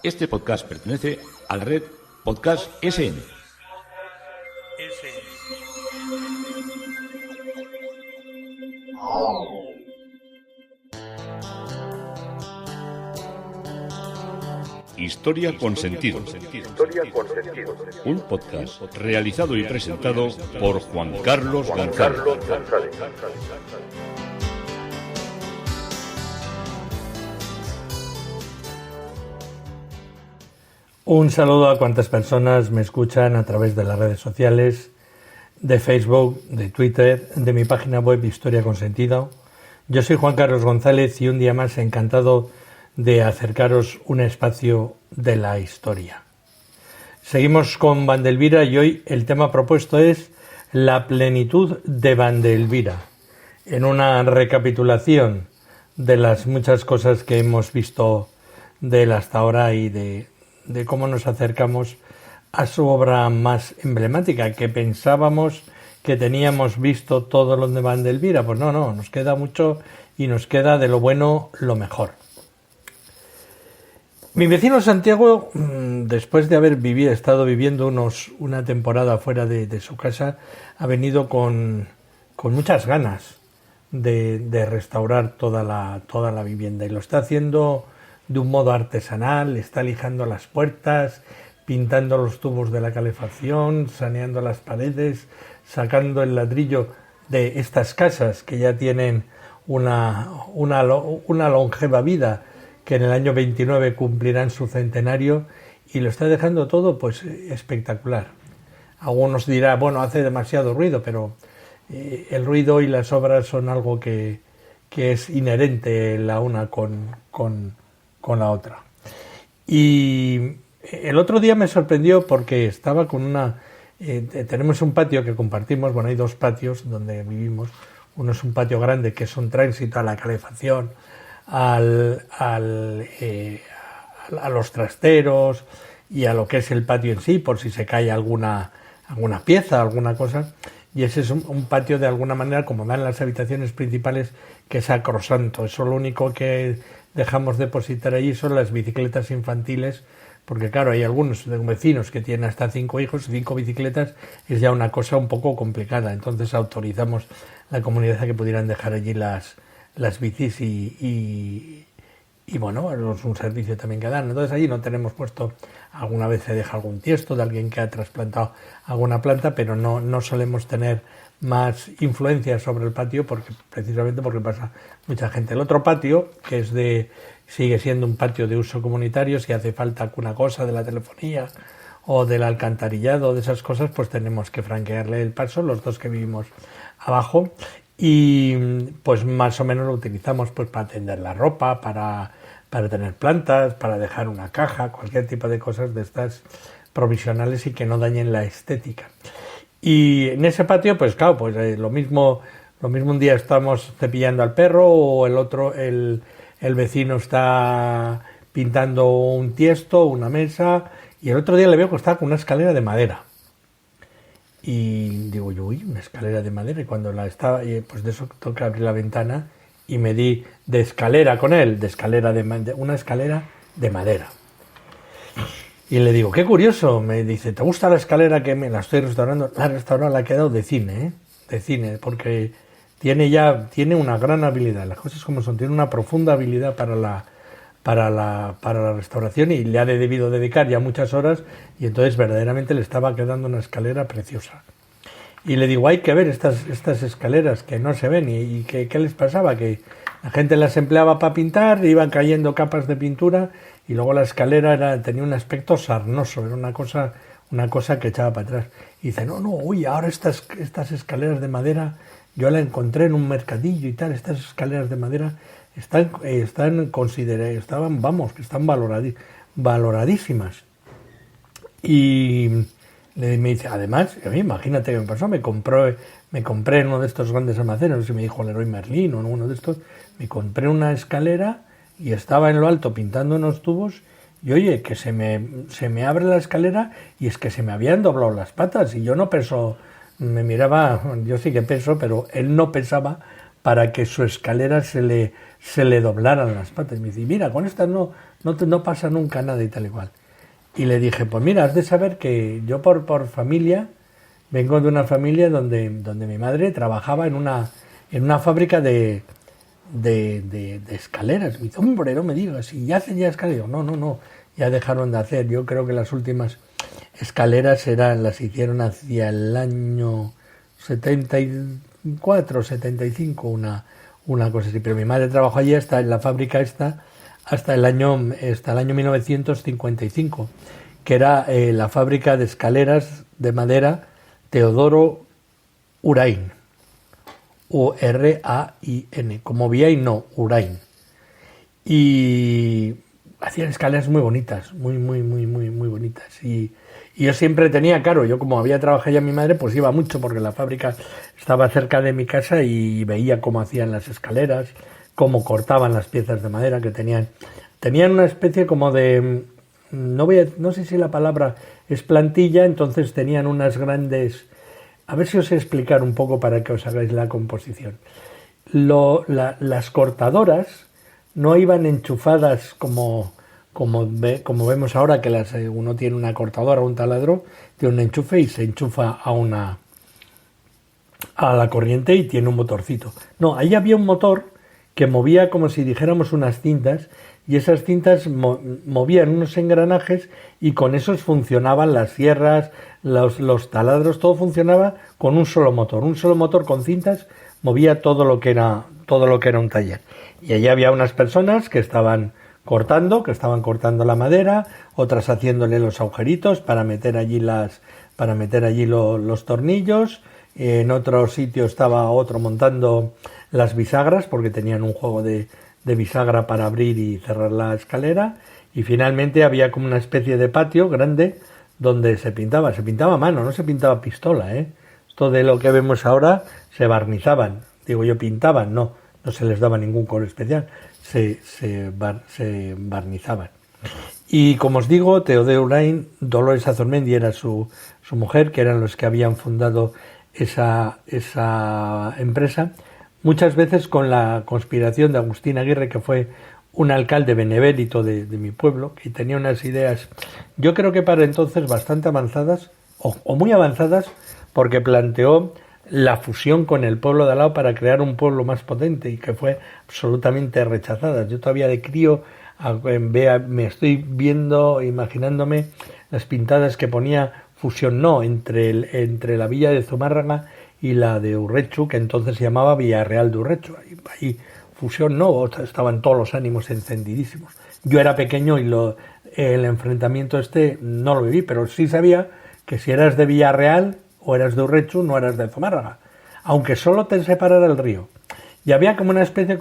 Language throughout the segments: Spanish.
Este podcast pertenece a la red Podcast SN. Historia con sentido. Un podcast realizado y presentado por Juan Carlos González. Un saludo a cuantas personas me escuchan a través de las redes sociales, de Facebook, de Twitter, de mi página web Historia con Sentido. Yo soy Juan Carlos González y un día más encantado de acercaros un espacio de la historia. Seguimos con Vandelvira y hoy el tema propuesto es la plenitud de Vandelvira, en una recapitulación de las muchas cosas que hemos visto de él hasta ahora y de cómo nos acercamos a su obra más emblemática, que pensábamos que teníamos visto todo lo de Vandelvira. Pues no, nos queda mucho y nos queda de lo bueno lo mejor. Mi vecino Santiago, después de haber estado viviendo una temporada fuera de su casa, ha venido con muchas ganas de restaurar toda la vivienda y lo está haciendo de un modo artesanal. Está lijando las puertas, pintando los tubos de la calefacción, saneando las paredes, sacando el ladrillo de estas casas que ya tienen una longeva vida, que en el año 29 cumplirán su centenario, y lo está dejando todo pues espectacular. Algunos dirán, bueno, hace demasiado ruido, pero el ruido y las obras son algo que es inherente la una con la otra. Y el otro día me sorprendió porque estaba con tenemos un patio que compartimos. Bueno, hay dos patios donde vivimos. Uno es un patio grande que es un tránsito a la calefacción, a los trasteros y a lo que es el patio en sí, por si se cae alguna pieza, alguna cosa. Y ese es un patio de alguna manera, como dan las habitaciones principales, que es sacrosanto. Eso lo único que dejamos depositar allí son las bicicletas infantiles, porque claro, hay algunos vecinos que tienen hasta 5 hijos, 5 bicicletas, es ya una cosa un poco complicada. Entonces autorizamos a la comunidad a que pudieran dejar allí las bicis y bueno, es un servicio también que dan. Entonces allí no tenemos puesto, alguna vez se deja algún tiesto de alguien que ha trasplantado alguna planta, pero no solemos tener más influencia sobre el patio precisamente porque pasa mucha gente. El otro patio, que sigue siendo un patio de uso comunitario, si hace falta alguna cosa de la telefonía o del alcantarillado, de esas cosas, pues tenemos que franquearle el paso, los dos que vivimos abajo, y pues más o menos lo utilizamos pues para tender la ropa, para tener plantas, para dejar una caja, cualquier tipo de cosas de estas provisionales y que no dañen la estética. Y en ese patio, pues claro, pues lo mismo un día estamos cepillando al perro, o el otro, el vecino está pintando un tiesto, una mesa, y el otro día le veo que está con una escalera de madera. Y digo yo, uy, una escalera de madera, y cuando pues de eso toca abrir la ventana y me di de escalera con él, una escalera de madera. Y le digo, qué curioso. Me dice, ¿te gusta la escalera que me la estoy restaurando? La he restaurado, la ha quedado de cine, porque tiene una gran habilidad. Las cosas como son, tiene una profunda habilidad para la restauración, y le ha debido dedicar ya muchas horas, y entonces verdaderamente le estaba quedando una escalera preciosa. Y le digo, hay que ver estas escaleras que no se ven, y ¿qué les pasaba? Que la gente las empleaba para pintar, iban cayendo capas de pintura, y luego la escalera tenía un aspecto sarnoso, era una cosa que echaba para atrás. Y dice, ahora estas escaleras de madera, yo la encontré en un mercadillo y tal, estas escaleras de madera están consideradas, que están valoradísimas. Y me dice, además, imagínate qué me pasó, me compré en uno de estos grandes almacenes, no sé si me dijo Leroy Merlin o en uno de estos, me compré una escalera y estaba en lo alto pintando unos tubos, y oye, que se me abre la escalera, y es que se me habían doblado las patas, y yo no peso, me miraba, yo sí que peso, pero él no pesaba para que su escalera se le doblaran las patas. Y me dice, mira, con estas no pasa nunca nada y tal igual. Y le dije, pues mira, has de saber que yo por familia, vengo de una familia donde mi madre trabajaba en una fábrica de escaleras. Me dice, hombre, no me digas, y ya hacen ya escaleras. Digo, no, ya dejaron de hacer. Yo creo que las últimas escaleras las hicieron hacia el año 74, 75, una cosa así. Pero mi madre trabajó allí en la fábrica hasta el año 1955, que era la fábrica de escaleras de madera Teodoro Urain. Urain, como Viain, no, Urain. Y hacían escaleras muy bonitas, muy bonitas. Y yo siempre tenía, claro, yo como había trabajado ya mi madre, pues iba mucho porque la fábrica estaba cerca de mi casa y veía cómo hacían las escaleras, cómo cortaban las piezas de madera que tenían una especie como de, no sé si la palabra es plantilla, entonces tenían unas grandes, a ver si os sé explicar un poco para que os hagáis la composición. Las cortadoras no iban enchufadas como vemos ahora, que uno tiene una cortadora, un taladro, tiene un enchufe y se enchufa a la corriente y tiene un motorcito. No, ahí había un motor que movía como si dijéramos unas cintas, y esas cintas movían unos engranajes y con esos funcionaban las sierras, los taladros, todo funcionaba con un solo motor con cintas movía todo lo que era un taller. Y allí había unas personas que estaban cortando la madera, otras haciéndole los agujeritos para meter allí los tornillos. En otro sitio estaba otro montando las bisagras, porque tenían un juego de bisagra para abrir y cerrar la escalera. Y finalmente había como una especie de patio grande donde se pintaba a mano, no se pintaba a pistola, Esto de lo que vemos ahora se barnizaban, pintaban, no se les daba ningún color especial, se barnizaban. Y como os digo, Teodoro Urain, Dolores Azurmendi era su mujer, que eran los que habían fundado esa empresa, muchas veces con la conspiración de Agustín Aguirre, que fue un alcalde benemérito de mi pueblo, que tenía unas ideas, yo creo que para entonces bastante avanzadas, o muy avanzadas, porque planteó la fusión con el pueblo de al lado para crear un pueblo más potente, y que fue absolutamente rechazada. Yo todavía de crío me estoy imaginándome las pintadas que ponía fusión entre la villa de Zumárraga y la de Urrechu, que entonces se llamaba Villarreal de Urrechu. Ahí fusión estaban todos los ánimos encendidísimos. Yo era pequeño y el enfrentamiento no lo viví, pero sí sabía que si eras de Villarreal o eras de Urrechu, no eras de Zumárraga, aunque solo te separara el río. Y había como una especie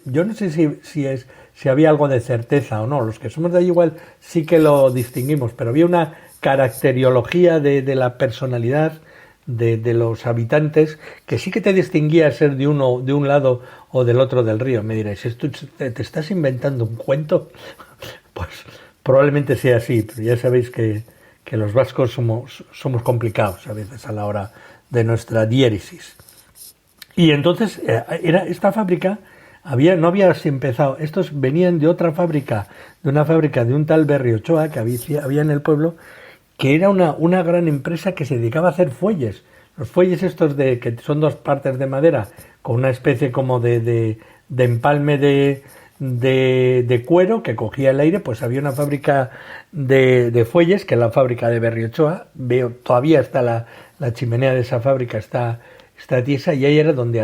yo no sé si había algo de certeza o no, los que somos de allí igual sí que lo distinguimos, pero había una caracteriología de la personalidad de los habitantes que sí que te distinguía ser de un lado o del otro del río. Me diréis, ¿esto te estás inventando un cuento? Pues probablemente sea así, pero ya sabéis que los vascos somos complicados a veces a la hora de nuestra diéresis. Y entonces esta fábrica no había así empezado. Estos venían de otra fábrica, de una fábrica de un tal Berriochoa que había en el pueblo, que era una gran empresa que se dedicaba a hacer fuelles. Los fuelles estos que son dos partes de madera con una especie como de empalme de cuero que cogía el aire, pues había una fábrica de fuelles, que es la fábrica de Berriochoa. Todavía está la chimenea de esa fábrica, está tiesa, y ahí era donde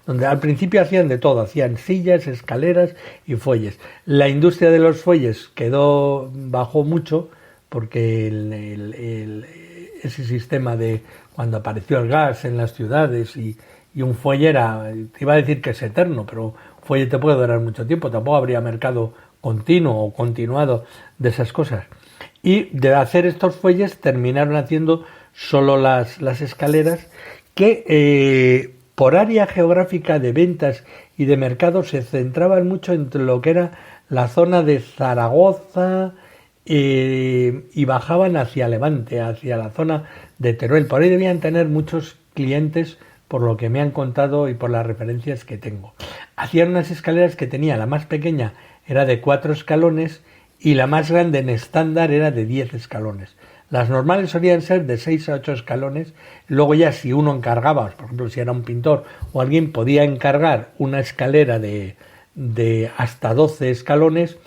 donde al principio hacían de todo, hacían sillas, escaleras y fuelles. La industria de los fuelles bajó mucho, porque ese sistema de cuando apareció el gas en las ciudades y un fuelle te iba a decir que es eterno, pero un fuelle te puede durar mucho tiempo, tampoco habría mercado continuo o continuado de esas cosas. Y de hacer estos fuelles terminaron haciendo solo las escaleras, que por área geográfica de ventas y de mercado se centraban mucho entre lo que era la zona de Zaragoza, y bajaban hacia Levante, hacia la zona de Teruel. Por ahí debían tener muchos clientes por lo que me han contado y por las referencias que tengo. Hacían unas escaleras que tenía, la más pequeña era de 4 escalones y la más grande en estándar era de 10 escalones. Las normales solían ser de 6 a 8 escalones. Luego ya si uno encargaba, por ejemplo si era un pintor o alguien, podía encargar una escalera de hasta 12 escalones,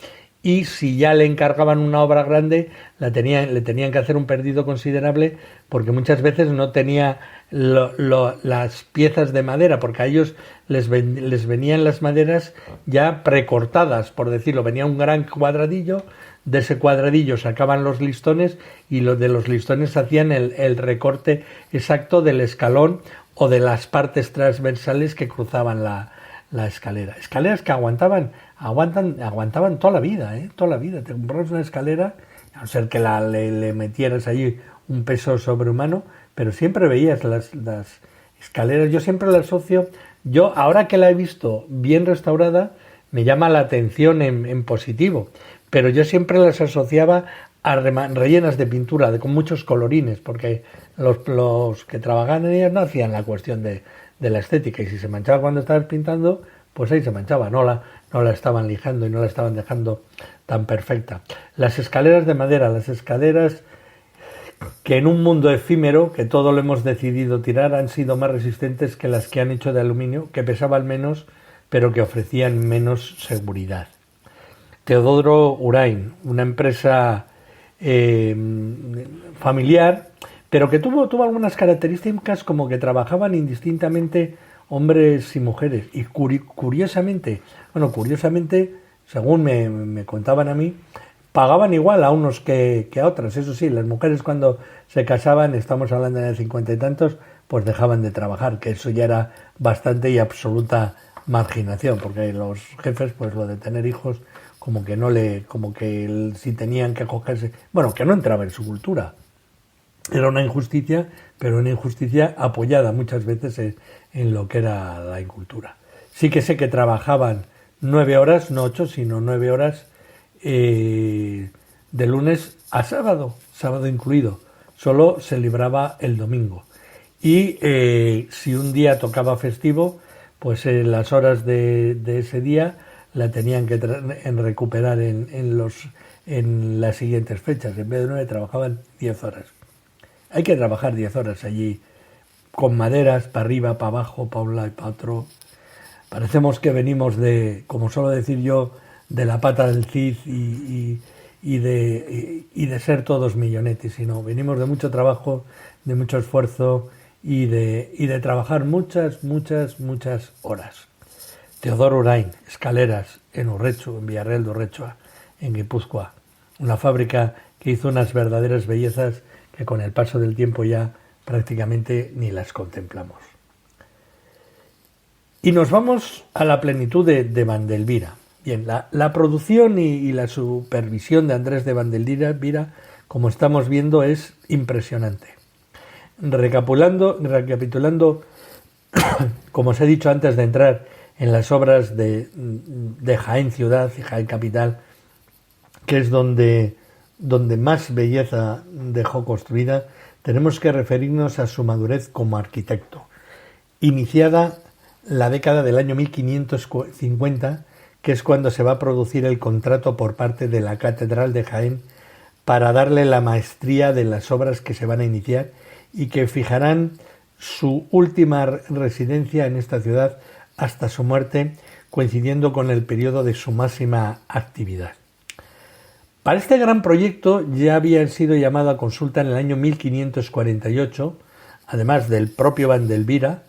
y si ya le encargaban una obra grande le tenían que hacer un perdido considerable, porque muchas veces no tenía las piezas de madera, porque a ellos les venían las maderas ya precortadas, por decirlo. Venía un gran cuadradillo, de ese cuadradillo sacaban los listones y de los listones hacían el recorte exacto del escalón o de las partes transversales que cruzaban la escalera. Escaleras que aguantaban toda la vida, toda la vida. Te comprabas una escalera, a no ser que le metieras allí un peso sobrehumano, pero siempre veías las escaleras. Yo siempre la asocio, ahora que la he visto bien restaurada, me llama la atención en positivo, pero yo siempre las asociaba a rellenas de pintura, con muchos colorines, porque los que trabajaban en ellas no hacían la cuestión de la estética, y si se manchaba cuando estabas pintando, pues ahí se manchaba, no la estaban lijando y no la estaban dejando tan perfecta. Las escaleras de madera, las escaleras que en un mundo efímero, que todo lo hemos decidido tirar, han sido más resistentes que las que han hecho de aluminio, que pesaban menos, pero que ofrecían menos seguridad. Teodoro Urain, una empresa familiar, pero que tuvo algunas características, como que trabajaban indistintamente hombres y mujeres. Y curiosamente, según me contaban a mí, pagaban igual a unos que a otras. Eso sí, las mujeres cuando se casaban, estamos hablando de 50 y tantos, pues dejaban de trabajar, que eso ya era bastante y absoluta marginación, porque los jefes, pues lo de tener hijos, como que si tenían que acogerse, que no entraba en su cultura. Era una injusticia, pero una injusticia apoyada muchas veces en lo que era la incultura. Sí que sé que trabajaban 9 horas, no 8, sino 9 horas de lunes a sábado incluido. Solo se libraba el domingo. Y si un día tocaba festivo, pues las horas de ese día la tenían que recuperar en las siguientes fechas. En vez de 9 trabajaban 10 horas. Hay que trabajar 10 horas allí, con maderas, para arriba, para abajo, para un lado y para otro. Parecemos que venimos como suelo decir yo, de la pata del Cid y de ser todos millonetis, sino venimos de mucho trabajo, de mucho esfuerzo y de trabajar muchas horas. Teodoro Urain, escaleras en Urretxu, en Villarreal de Urretxua, en Guipúzcoa. Una fábrica que hizo unas verdaderas bellezas que con el paso del tiempo ya prácticamente ni las contemplamos. Y nos vamos a la plenitud de Vandelvira. Bien, la producción y la supervisión de Andrés de Vandelvira, como estamos viendo, es impresionante. Recapitulando, como os he dicho antes de entrar en las obras de Jaén Ciudad y Jaén Capital, que es donde más belleza dejó construida, tenemos que referirnos a su madurez como arquitecto. Iniciada la década del año 1550, que es cuando se va a producir el contrato por parte de la Catedral de Jaén para darle la maestría de las obras que se van a iniciar y que fijarán su última residencia en esta ciudad hasta su muerte, coincidiendo con el periodo de su máxima actividad. Para este gran proyecto ya habían sido llamado a consulta en el año 1548, además del propio Vandelvira,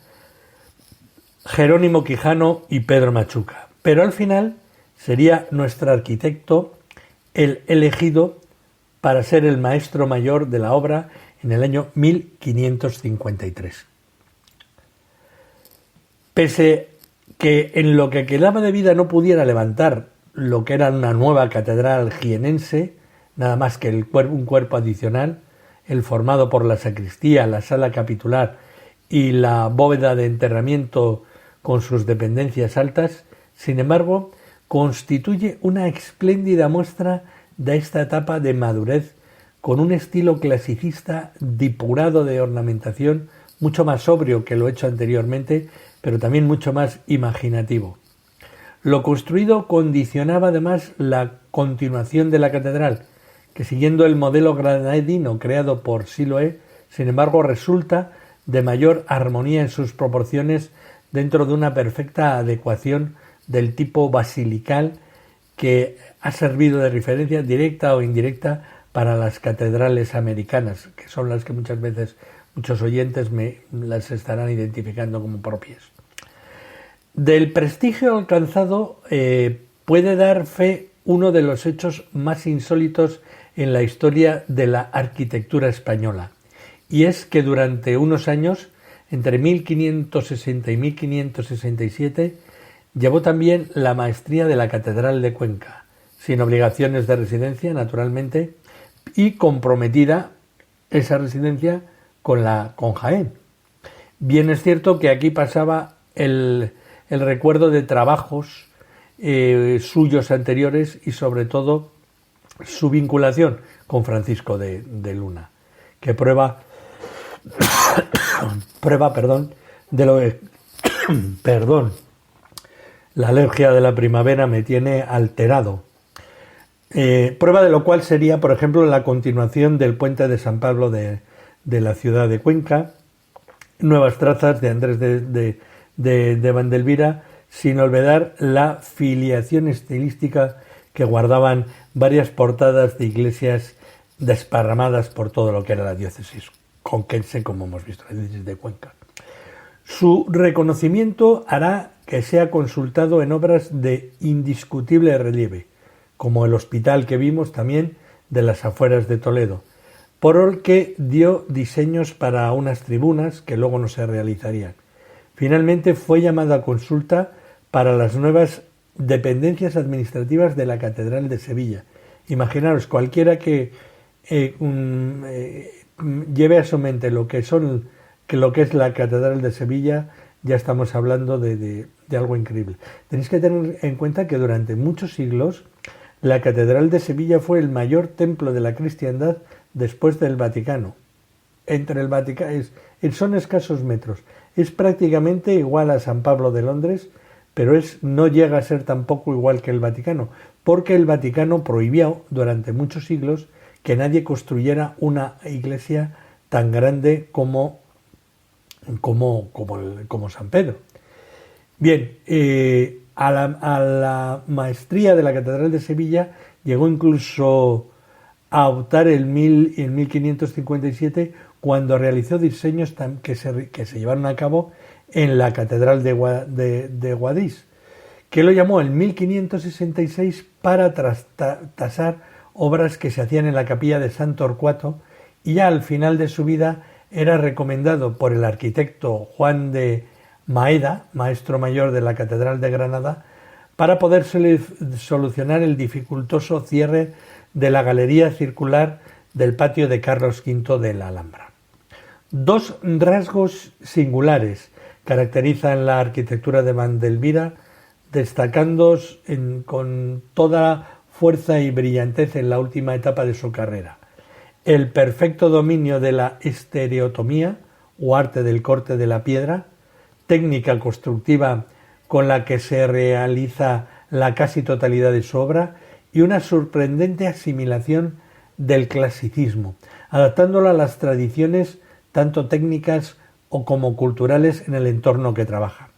Jerónimo Quijano y Pedro Machuca. Pero al final sería nuestro arquitecto el elegido para ser el maestro mayor de la obra en el año 1553. Pese que en lo que quedaba de vida no pudiera levantar lo que era una nueva catedral jienense, nada más que un cuerpo adicional, el formado por la sacristía, la sala capitular y la bóveda de enterramiento con sus dependencias altas, sin embargo, constituye una espléndida muestra de esta etapa de madurez con un estilo clasicista depurado de ornamentación mucho más sobrio que lo hecho anteriormente, pero también mucho más imaginativo. Lo construido condicionaba además la continuación de la catedral, que siguiendo el modelo granadino creado por Siloé, sin embargo resulta de mayor armonía en sus proporciones dentro de una perfecta adecuación del tipo basilical que ha servido de referencia directa o indirecta para las catedrales americanas, que son las que muchas veces muchos oyentes me las estarán identificando como propias. Del prestigio alcanzado puede dar fe uno de los hechos más insólitos en la historia de la arquitectura española, y es que durante unos años, entre 1560 y 1567, llevó también la maestría de la Catedral de Cuenca, sin obligaciones de residencia, naturalmente, y comprometida esa residencia con Jaén. Bien es cierto que aquí pasaba el recuerdo de trabajos suyos anteriores y sobre todo su vinculación con Francisco de Luna, que prueba de lo que la alergia de la primavera me tiene alterado. Prueba de lo cual sería, por ejemplo, la continuación del puente de San Pablo de la ciudad de Cuenca, nuevas trazas de Andrés de Vandelvira, sin olvidar la filiación estilística que guardaban varias portadas de iglesias desparramadas por todo lo que era la diócesis conquense, como hemos visto, la diócesis de Cuenca. Su reconocimiento hará que sea consultado en obras de indiscutible relieve, como el hospital que vimos también de las afueras de Toledo, por el que dio diseños para unas tribunas que luego no se realizarían. Finalmente fue llamado a consulta para las nuevas dependencias administrativas de la Catedral de Sevilla. Imaginaros, cualquiera que lleve a su mente lo que es la Catedral de Sevilla, ya estamos hablando de algo increíble. Tenéis que tener en cuenta que durante muchos siglos la Catedral de Sevilla fue el mayor templo de la cristiandad después del Vaticano. Entre el Vaticano son escasos metros. Es prácticamente igual a San Pablo de Londres, pero no llega a ser tampoco igual que el Vaticano, porque el Vaticano prohibió durante muchos siglos que nadie construyera una iglesia tan grande como San Pedro. Bien, a la maestría de la Catedral de Sevilla llegó incluso a optar en 1557, cuando realizó diseños que se llevaron a cabo en la Catedral de Guadix, que lo llamó en 1566 para tasar obras que se hacían en la capilla de San Torcuato, y ya al final de su vida era recomendado por el arquitecto Juan de Maeda, maestro mayor de la Catedral de Granada, para poder solucionar el dificultoso cierre de la galería circular del patio de Carlos V de la Alhambra. Dos rasgos singulares caracterizan la arquitectura de Vandelvira, destacándose con toda fuerza y brillantez en la última etapa de su carrera: el perfecto dominio de la estereotomía o arte del corte de la piedra, técnica constructiva con la que se realiza la casi totalidad de su obra, y una sorprendente asimilación del clasicismo, adaptándola a las tradiciones tanto técnicas o como culturales en el entorno que trabaja.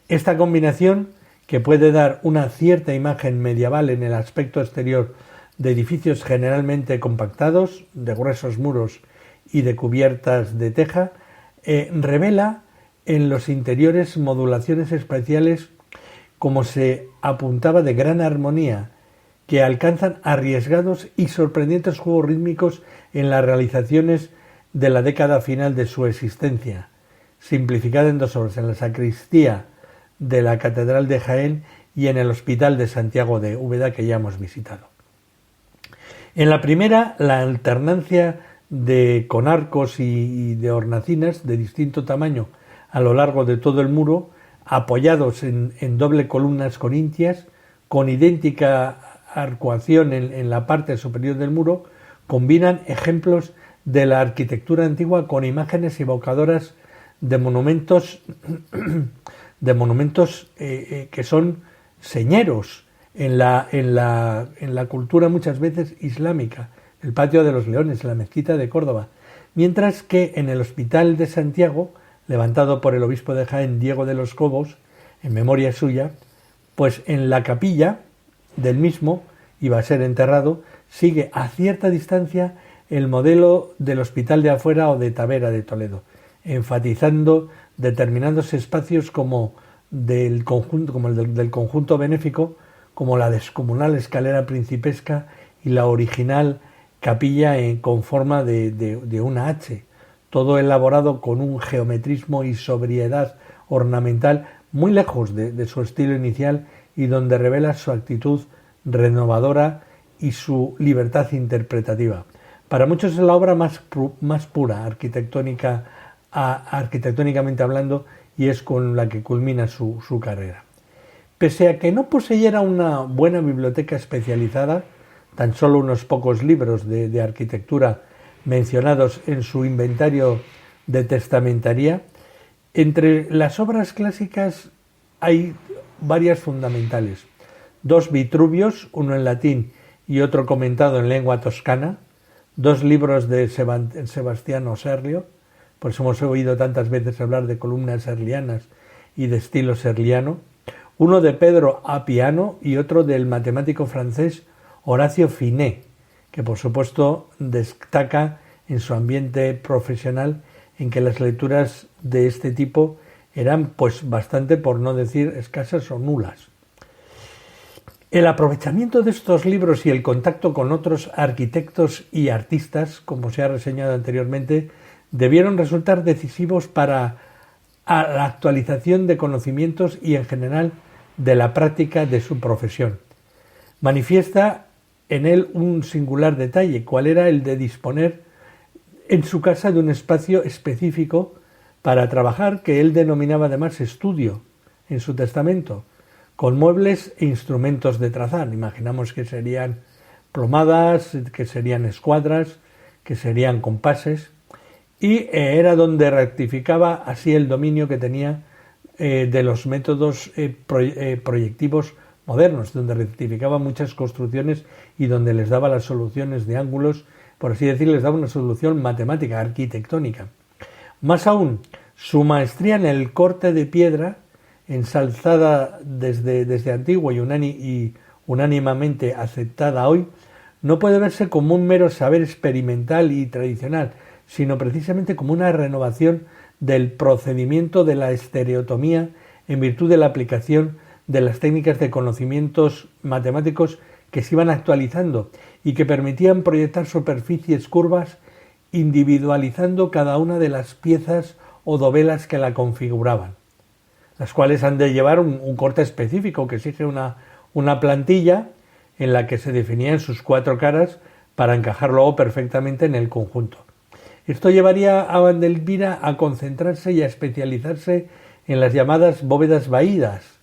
Esta combinación, que puede dar una cierta imagen medieval en el aspecto exterior de edificios generalmente compactados, de gruesos muros y de cubiertas de teja, revela en los interiores modulaciones espaciales, como se apuntaba, de gran armonía, que alcanzan arriesgados y sorprendentes juegos rítmicos en las realizaciones de la década final de su existencia, simplificada en dos obras: en la sacristía de la Catedral de Jaén y en el Hospital de Santiago de Úbeda, que ya hemos visitado. En la primera, la alternancia con arcos y de hornacinas de distinto tamaño a lo largo de todo el muro, apoyados en doble columnas corintias, con idéntica arcuación en la parte superior del muro, combinan ejemplos de la arquitectura antigua con imágenes evocadoras de monumentos, que son señeros en la cultura muchas veces islámica, el Patio de los Leones, la Mezquita de Córdoba, mientras que en el Hospital de Santiago, levantado por el obispo de Jaén, Diego de los Cobos, en memoria suya, pues en la capilla del mismo, iba a ser enterrado, sigue a cierta distancia el modelo del Hospital de Afuera o de Tavera de Toledo, enfatizando determinados espacios como del conjunto benéfico, como la descomunal escalera principesca y la original capilla con forma de una H, todo elaborado con un geometrismo y sobriedad ornamental muy lejos de su estilo inicial y donde revela su actitud renovadora y su libertad interpretativa. Para muchos es la obra más pura arquitectónicamente hablando, y es con la que culmina su carrera. Pese a que no poseyera una buena biblioteca especializada, tan solo unos pocos libros de arquitectura mencionados en su inventario de testamentaría, entre las obras clásicas hay varias fundamentales. 2 Vitruvios, uno en latín y otro comentado en lengua toscana, 2 libros de Sebastiano Serlio, por eso hemos oído tantas veces hablar de columnas serlianas y de estilo serliano, uno de Pedro Apiano y otro del matemático francés Horacio Finet, que por supuesto destaca en su ambiente profesional en que las lecturas de este tipo eran pues bastante, por no decir escasas o nulas. El aprovechamiento de estos libros y el contacto con otros arquitectos y artistas, como se ha reseñado anteriormente, debieron resultar decisivos para la actualización de conocimientos y en general de la práctica de su profesión. Manifiesta en él un singular detalle, cuál era el de disponer en su casa de un espacio específico para trabajar, que él denominaba además estudio en su testamento, con muebles e instrumentos de trazar. Imaginamos que serían plomadas, que serían escuadras, que serían compases, y era donde rectificaba así el dominio que tenía de los métodos proyectivos modernos, donde rectificaba muchas construcciones y donde les daba las soluciones de ángulos, por así decir, les daba una solución matemática, arquitectónica. Más aún, su maestría en el corte de piedra, ensalzada desde antiguo y unánimemente aceptada hoy, no puede verse como un mero saber experimental y tradicional, sino precisamente como una renovación del procedimiento de la estereotomía en virtud de la aplicación de las técnicas de conocimientos matemáticos que se iban actualizando y que permitían proyectar superficies curvas individualizando cada una de las piezas o dovelas que la configuraban, las cuales han de llevar un corte específico que exige una plantilla en la que se definían sus 4 caras para encajar luego perfectamente en el conjunto. Esto llevaría a Vandelvira a concentrarse y a especializarse en las llamadas bóvedas vaídas,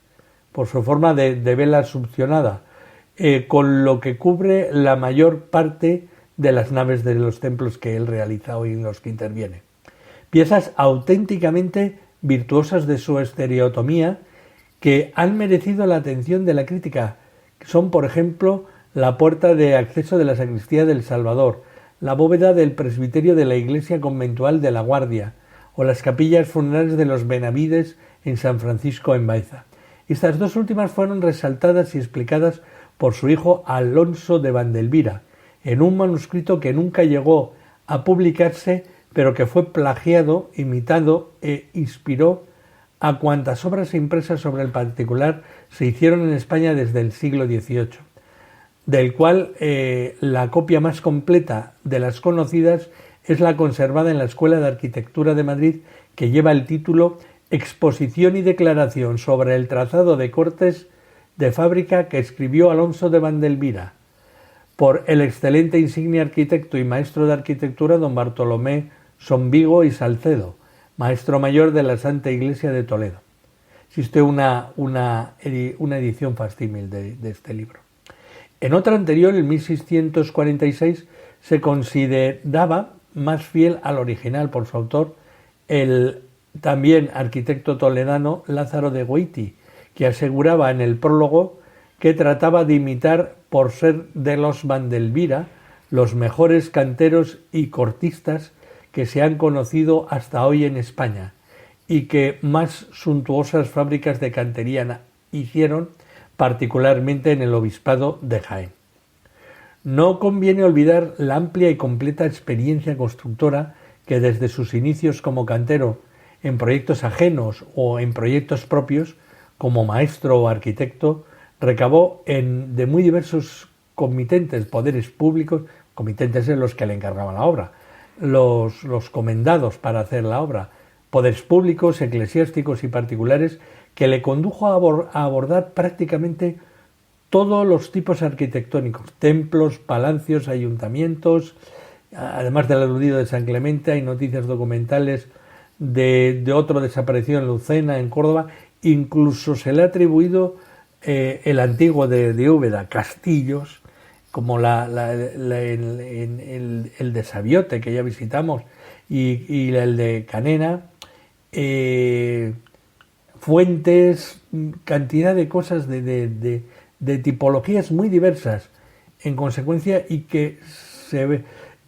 por su forma de vela succionada, con lo que cubre la mayor parte de las naves de los templos que él realiza hoy en los que interviene. Piezas auténticamente virtuosas de su estereotomía que han merecido la atención de la crítica. Son, por ejemplo, la puerta de acceso de la sacristía del Salvador, la bóveda del presbiterio de la iglesia conventual de La Guardia o las capillas funerarias de los Benavides en San Francisco en Baeza. Estas 2 últimas fueron resaltadas y explicadas por su hijo Alonso de Vandelvira, en un manuscrito que nunca llegó a publicarse, pero que fue plagiado, imitado e inspiró a cuantas obras impresas sobre el particular se hicieron en España desde el siglo XVIII, del cual la copia más completa de las conocidas es la conservada en la Escuela de Arquitectura de Madrid, que lleva el título Exposición y declaración sobre el trazado de cortes de fábrica que escribió Alonso de Vandelvira, por el excelente insigne arquitecto y maestro de arquitectura don Bartolomé Sombigo y Salcedo, maestro mayor de la Santa Iglesia de Toledo. Existe una edición facsímil de este libro. En otra anterior, en 1646, se consideraba más fiel al original por su autor, el también arquitecto toledano Lázaro de Goiti, que aseguraba en el prólogo que trataba de imitar, por ser de los Vandelvira, los mejores canteros y cortistas que se han conocido hasta hoy en España, y que más suntuosas fábricas de cantería hicieron, particularmente en el obispado de Jaén. No conviene olvidar la amplia y completa experiencia constructora que desde sus inicios como cantero en proyectos ajenos o en proyectos propios, como maestro o arquitecto, recabó de muy diversos comitentes, poderes públicos, comitentes en los que le encargaban la obra, los comendados para hacer la obra, poderes públicos, eclesiásticos y particulares, que le condujo a abordar prácticamente todos los tipos arquitectónicos, templos, palacios, ayuntamientos. Además del aludido de San Clemente, hay noticias documentales de otro desaparecido en Lucena, en Córdoba. Incluso se le ha atribuido el antiguo de Úbeda, castillos, como el de Sabiote, que ya visitamos, y el de Canena, fuentes, cantidad de cosas de tipologías muy diversas, en consecuencia, y que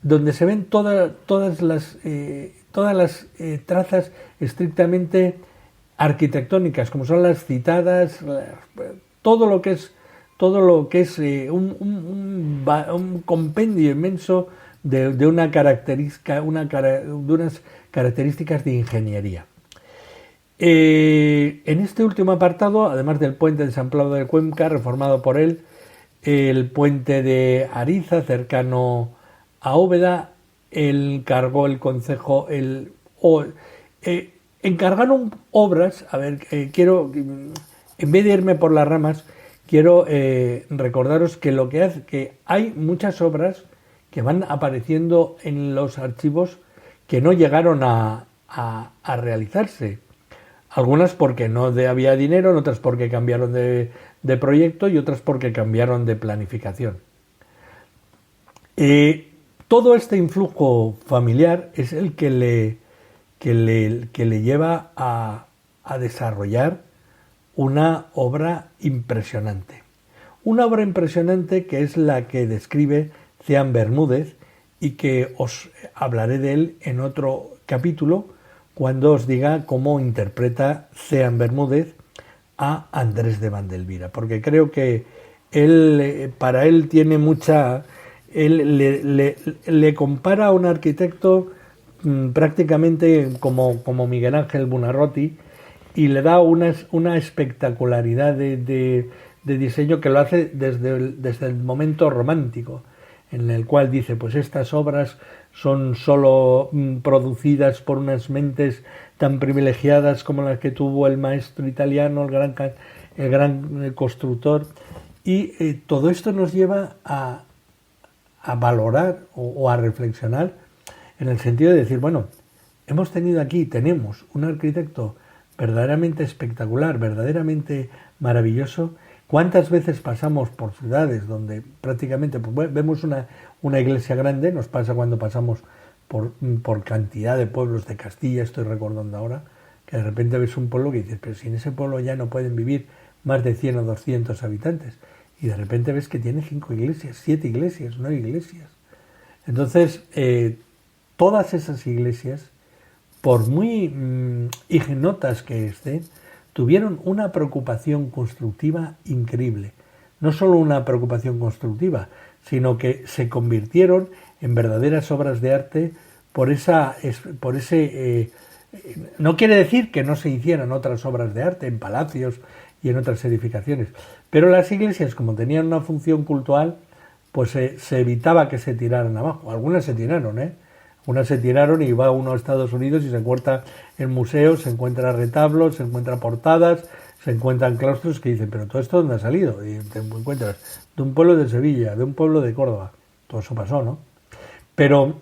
donde se ven todas las trazas estrictamente arquitectónicas, como son las citadas, todo lo que es un compendio inmenso de unas características de ingeniería. En este último apartado, además del puente de San Pablo de Cuenca, reformado por él, el puente de Ariza, cercano a Úbeda, encargó el concejo, encargaron obras. A ver, quiero, en vez de irme por las ramas, quiero recordaros que lo que hace, que hay muchas obras que van apareciendo en los archivos que no llegaron a realizarse. Algunas porque no había dinero, otras porque cambiaron de proyecto y otras porque cambiaron de planificación. Todo este influjo familiar es el que le lleva a desarrollar una obra impresionante. Una obra impresionante que es la que describe Ceán Bermúdez y que os hablaré de él en otro capítulo cuando os diga cómo interpreta Ceán Bermúdez a Andrés de Vandelvira, porque creo que para él tiene mucha... Él le compara a un arquitecto prácticamente como Miguel Ángel Buonarroti, y le da una espectacularidad de diseño que lo hace desde el momento romántico, en el cual dice, pues estas obras son solo producidas por unas mentes tan privilegiadas como las que tuvo el maestro italiano, el gran constructor, y todo esto nos lleva a valorar o a reflexionar en el sentido de decir, bueno, tenemos un arquitecto verdaderamente espectacular, verdaderamente maravilloso. ¿Cuántas veces pasamos por ciudades donde prácticamente vemos una iglesia grande? Nos pasa cuando pasamos por cantidad de pueblos de Castilla, estoy recordando ahora, que de repente ves un pueblo que dices, pero si en ese pueblo ya no pueden vivir más de 100 o 200 habitantes, y de repente ves que tiene 5 iglesias, 7 iglesias, 9 iglesias. Entonces, todas esas iglesias, por muy ignotas que estén, tuvieron una preocupación constructiva increíble. No solo una preocupación constructiva, sino que se convirtieron en verdaderas obras de arte no quiere decir que no se hicieran otras obras de arte en palacios y en otras edificaciones, pero las iglesias, como tenían una función cultural, pues se evitaba que se tiraran abajo. Algunas se tiraron, Unas se tiraron y va uno a Estados Unidos y se encuentra en museos, se encuentra retablos, se encuentra portadas, se encuentran claustros que dicen, pero todo esto ¿dónde ha salido? Y te encuentras de un pueblo de Sevilla, de un pueblo de Córdoba. Todo eso pasó, ¿no? Pero,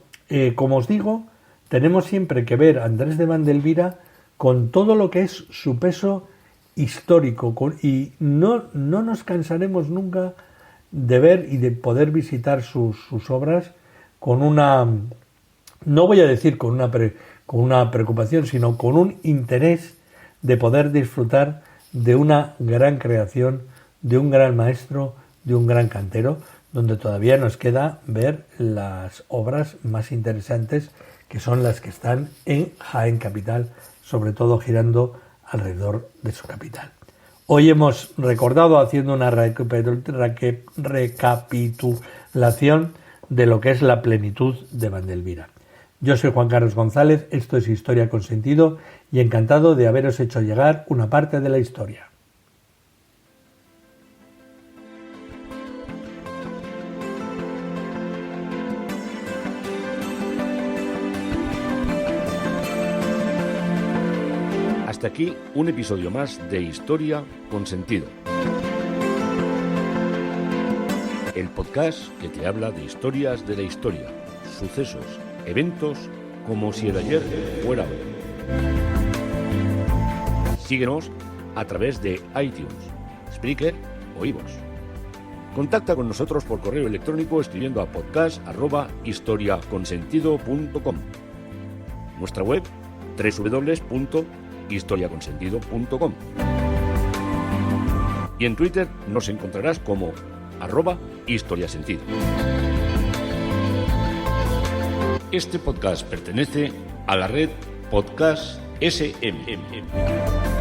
como os digo, tenemos siempre que ver a Andrés de Vandelvira con todo lo que es su peso histórico, y no nos cansaremos nunca de ver y de poder visitar sus obras con una... No voy a decir con con una preocupación, sino con un interés de poder disfrutar de una gran creación, de un gran maestro, de un gran cantero, donde todavía nos queda ver las obras más interesantes, que son las que están en Jaén capital, sobre todo girando alrededor de su capital. Hoy hemos recordado, haciendo una recapitulación de lo que es la plenitud de Vandelvira. Yo soy Juan Carlos González, esto es Historia con Sentido, y encantado de haberos hecho llegar una parte de la historia. Hasta aquí un episodio más de Historia con Sentido. El podcast que te habla de historias de la historia, sucesos, eventos, como si el ayer fuera hoy. Síguenos a través de iTunes, Spreaker o iVoox. Contacta con nosotros por correo electrónico escribiendo a podcast@historiaconsentido.com. Nuestra web www.historiaconsentido.com. Y en Twitter nos encontrarás como @historiasentido. Este podcast pertenece a la red Podcast SMM.